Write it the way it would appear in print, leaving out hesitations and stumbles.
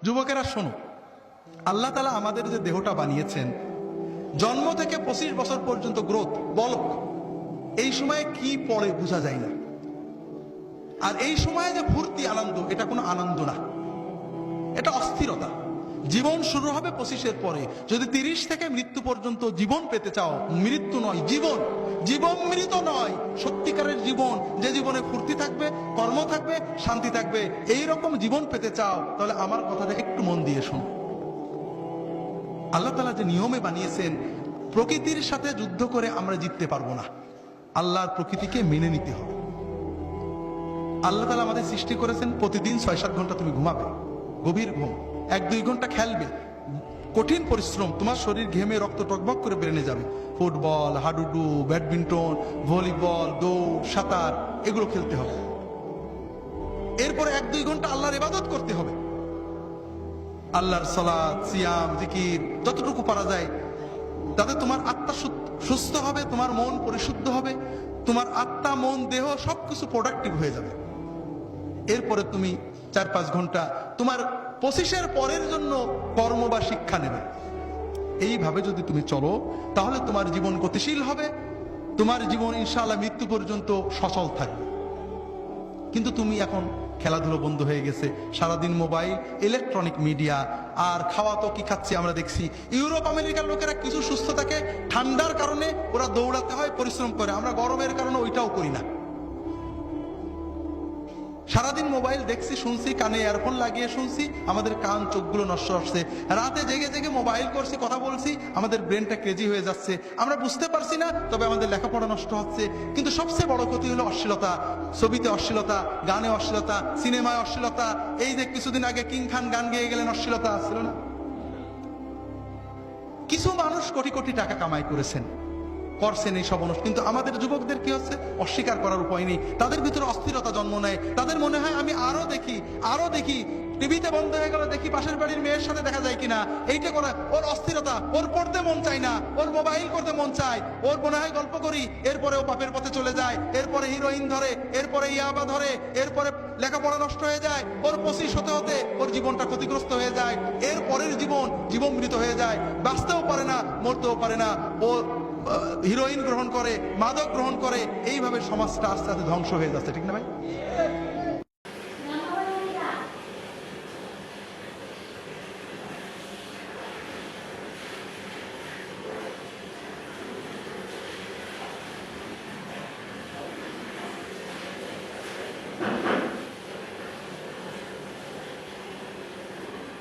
যুবকেরা শোনো, আল্লাহ তাআলা আমাদের যে দেহটা বানিয়েছেন, জন্ম থেকে 25 বছর পর্যন্ত গ্রোথ বলক, এই সময়ে কি পড়ে বোঝা যায় না। আর এই সময়ে যে ফুর্তি আনন্দ, এটা কোনো আনন্দ না, এটা অস্থিরতা। জীবন শুরু হবে 25-এর পরে। যদি 30 থেকে মৃত্যু পর্যন্ত জীবন পেতে চাও, মৃত্যু নয় জীবন, জীবন মৃত নয়, সত্যিকারের জীবন, যে জীবনে ফুর্তি থাকবে, কর্ম থাকবে, শান্তি থাকবে, এই রকম জীবন পেতে চাও, তাহলে আমার কথাটা একটু মন দিয়ে শোনো। আল্লাহ তাআলা যে নিয়মে বানিয়েছেন, প্রকৃতির সাথে যুদ্ধ করে আমরা জিততে পারবো না, আল্লাহর প্রকৃতিকে মেনে নিতে হবে। আল্লাহ তাআলা আমাদের সৃষ্টি করেছেন, প্রতিদিন 6-7 ঘন্টা তুমি ঘুমাবে, গভীর ঘুম, 1-2 ঘন্টা খেলবে, কঠিন পরিশ্রম, তোমার শরীর ঘেমে রক্ত টকবক করে বেরেনে যাবে। ফুটবল, হাডুডু, ব্যাডমিন্টন, ভলিবল, দৌড়, সাঁতার, এগুলো খেলতে হবে। এরপরে 1-2 ঘন্টা আল্লাহর ইবাদত করতে হবে, আল্লাহর সালাত, সিয়াম, জিকির, যতটুকু পারা যায়, তাতে তোমার আত্মা সুস্থ হবে, তোমার মন পরিশুদ্ধ হবে, তোমার আত্মা, মন, দেহ সবকিছু প্রোডাক্টিভ হয়ে যাবে। এরপরে তুমি 4-5 ঘন্টা তোমার 25-এর পরের জন্য কর্ম বা শিক্ষা নেবে। এইভাবে যদি তুমি চলো, তাহলে তোমার জীবন গতিশীল হবে, তোমার জীবন ইনশাআল্লাহ মৃত্যু পর্যন্ত সচল থাকবে। কিন্তু তুমি এখন খেলাধুলো বন্ধ হয়ে গেছে, সারাদিন মোবাইল, ইলেকট্রনিক মিডিয়া, আর খাওয়া তো কি খাচ্ছি আমরা দেখছি। ইউরোপ আমেরিকার লোকেরা কিছু সুস্থ থাকে, ঠান্ডার কারণে ওরা দৌড়াতে হয়, পরিশ্রম করে, আমরা গরমের কারণে ওইটাও করি না। সারাদিন মোবাইল দেখছি, শুনছি, কানে ইয়ারফোন লাগিয়ে শুনছি, আমাদের কান চোখগুলো নষ্ট হচ্ছে। রাতে জেগে জেগে মোবাইল করছি, কথা বলছি, আমাদের ব্রেনটা ক্রেজি হয়ে যাচ্ছে, আমরা বুঝতে পারছি না, তবে আমাদের লেখাপড়া নষ্ট হচ্ছে। কিন্তু সবচেয়ে বড় ক্ষতি হলো অশ্লীলতা, ছবিতে অশ্লীলতা, গানে অশ্লীলতা, সিনেমায় অশ্লীলতা। এই যে কিছুদিন আগে কিং খান গান গেয়ে গেলেন, অশ্লীলতা ছিল না? কিছু মানুষ কোটি কোটি টাকা কামাই করেছেন, করছেন এই সব অনুষ্ঠান, কিন্তু আমাদের যুবকদের কি হচ্ছে, অস্বীকার করার উপায় নেই। তাদের ভিতরে অস্থিরতা জন্ম নেয়, তাদের মনে হয় আমি আরো দেখি, টিভিতে বন্ধ হয়ে গেল, দেখি পাশের বাড়ির মেয়ের সাথে দেখা যায় কিনা, এইটা করে ওর অস্থিরতা, ওর পড়তে মন চায় না, ওর মোবাইল করতে মন চায়, ওর মনে হয় গল্প করি, এরপরে ও পাপের পথে চলে যায়, এরপরে হিরোইন ধরে, এরপরে ইয়াবা ধরে, এরপরে লেখাপড়া নষ্ট হয়ে যায়, ওর 25 হতে হতে ওর জীবনটা ক্ষতিগ্রস্ত হয়ে যায়, এর পরের জীবন মৃত হয়ে যায়, বাঁচতেও পারে না, মরতেও পারে না, ও হিরোইন গ্রহণ করে, মাদক গ্রহণ করে, এইভাবে সমাজটা আস্তে আস্তে ধ্বংস হয়ে যাচ্ছে, ঠিক না ভাই?